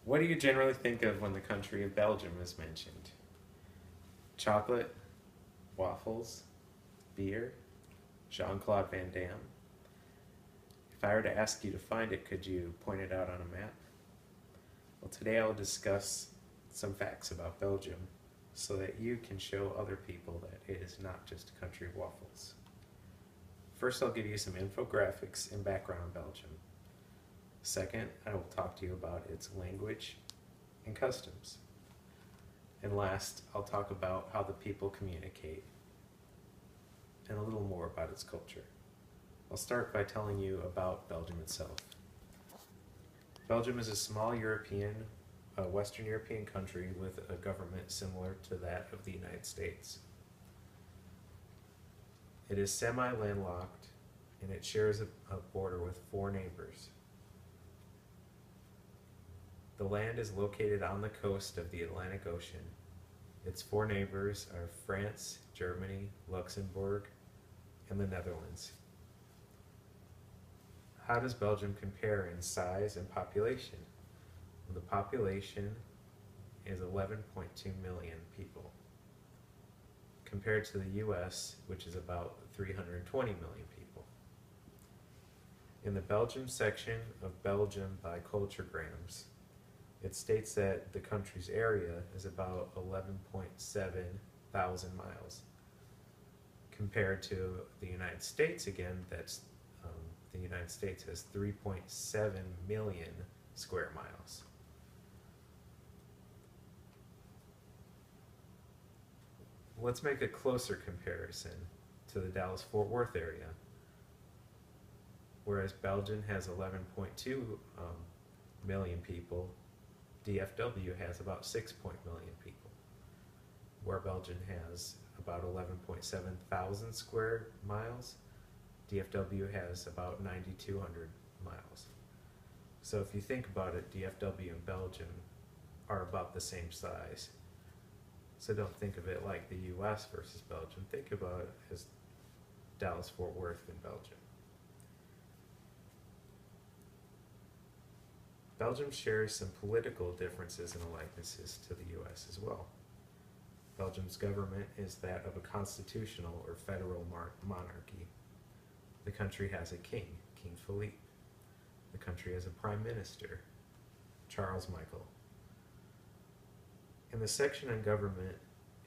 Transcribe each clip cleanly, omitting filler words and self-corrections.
What do you generally think of when the country of Belgium is mentioned? Chocolate, waffles, beer, Jean Claude Van Damme? If I were to ask you to find it, could you point it out on a map? Well, today I'll discuss some facts about Belgium so that you can show other people that it is not just a country of waffles. First, I'll give you some infographics and background on Belgium. Second, I will talk to you about its language and customs. And last, I'll talk about how the people communicate and a little more about its culture. I'll start by telling you about Belgium itself. Belgium is a small Western European country with a government similar to that of the United States. It is semi-landlocked and it shares a border with 4 neighbors. The land is located on the coast of the Atlantic Ocean. Its 4 neighbors are France, Germany, Luxembourg, and the Netherlands. How does Belgium compare in size and population? Well, the population is 11.2 million people, compared to the US, which is about 320 million people. In the Belgium section of Belgium by Culturegrams, it states that the country's area is about 11.7 thousand miles, compared to the United States again, the United States has 3.7 million square miles. Let's make a closer comparison to the Dallas-Fort Worth area. Whereas Belgium has 11.2 million people, DFW has about 6 million people. Where Belgium has about 11.7 thousand square miles, DFW has about 9,200 miles. So if you think about it, DFW and Belgium are about the same size. So don't think of it like the US versus Belgium. Think about it as Dallas-Fort Worth and Belgium. Belgium shares some political differences and likenesses to the US as well. Belgium's government is that of a constitutional or federal monarchy. The country has a king, King Philippe. The country has a prime minister, Charles Michel. In the section on government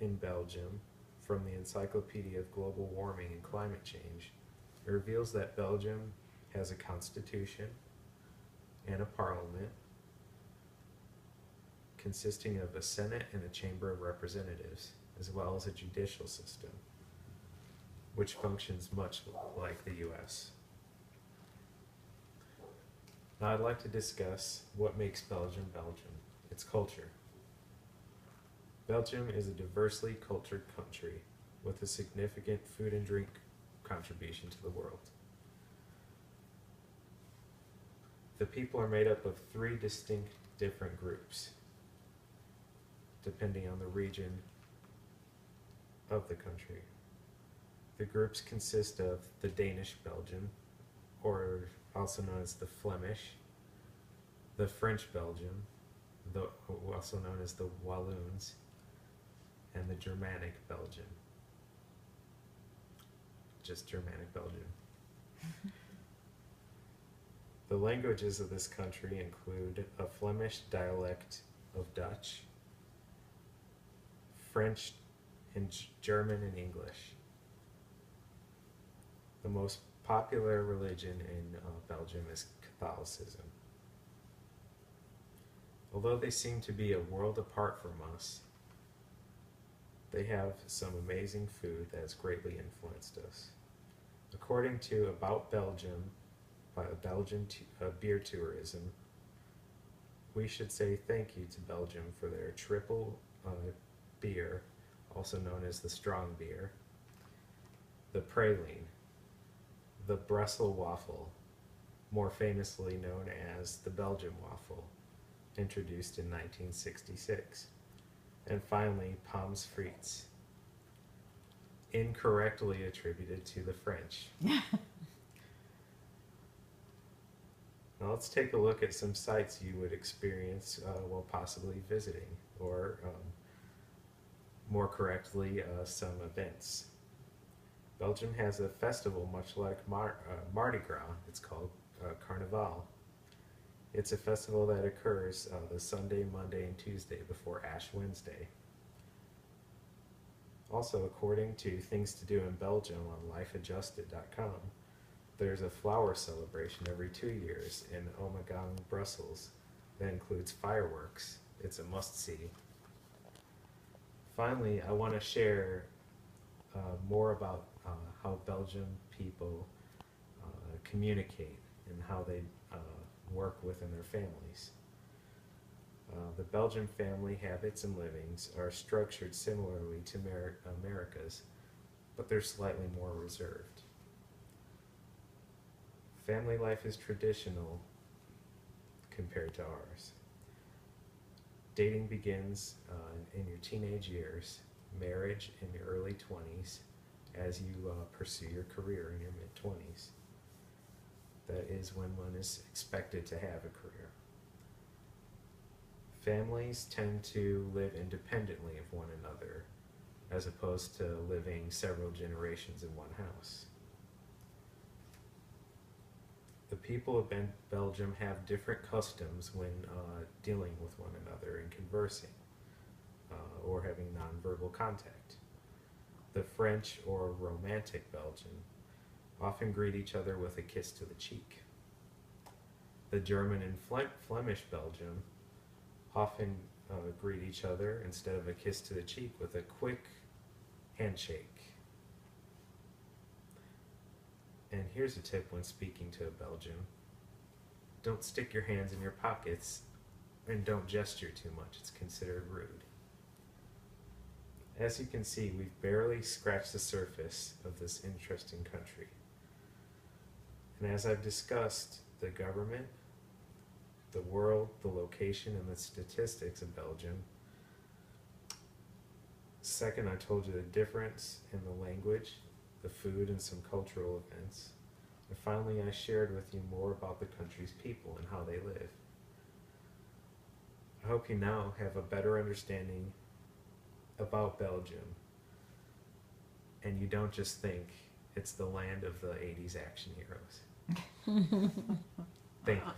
in Belgium, from the Encyclopedia of Global Warming and Climate Change, it reveals that Belgium has a constitution and a parliament consisting of a Senate and a Chamber of Representatives, as well as a judicial system, which functions much like the US. Now I'd like to discuss what makes Belgium Belgium, its culture. Belgium is a diversely cultured country with a significant food and drink contribution to the world. The people are made up of 3 distinct different groups, depending on the region of the country. The groups consist of the Danish Belgian, or also known as the Flemish, the French Belgium, also known as the Walloons, and the Germanic Belgian. Just Germanic Belgian. The languages of this country include a Flemish dialect of Dutch, French, and German and English. The most popular religion in Belgium is Catholicism. Although they seem to be a world apart from us, they have some amazing food that has greatly influenced us. According to About Belgium, by Belgian Beer Tourism, we should say thank you to Belgium for their triple beer, also known as the strong beer, the praline, the Brussels waffle, more famously known as the Belgian waffle, introduced in 1966, and finally pommes frites, incorrectly attributed to the French. Now let's take a look at some sites you would experience while possibly visiting, or more correctly, some events. Belgium has a festival much like Mardi Gras. It's called Carnival. It's a festival that occurs the Sunday, Monday, and Tuesday before Ash Wednesday. Also, according to Things to Do in Belgium on lifeadjusted.com, there's a flower celebration every 2 years in Omegang, Brussels, that includes fireworks. It's a must-see. Finally, I want to share more about how Belgian people communicate and how they work within their families. The Belgian family habits and livings are structured similarly to America's, but they're slightly more reserved. Family life is traditional compared to ours. Dating begins in your teenage years, marriage in your early 20s, as you pursue your career in your mid-20s. That is when one is expected to have a career. Families tend to live independently of one another, as opposed to living several generations in one house. The people of Belgium have different customs when dealing with one another and conversing, or having nonverbal contact. The French or Romantic Belgian often greet each other with a kiss to the cheek. The German and Flemish Belgium often greet each other, instead of a kiss to the cheek, with a quick handshake. And here's a tip when speaking to a Belgian: don't stick your hands in your pockets and don't gesture too much. It's considered rude. As you can see, we've barely scratched the surface of this interesting country. And as I've discussed the government, the world, the location, and the statistics of Belgium. Second, I told you the difference in the language, the food, and some cultural events. And finally, I shared with you more about the country's people and how they live. I hope you now have a better understanding about Belgium, and you don't just think it's the land of the 80s action heroes. Thank you.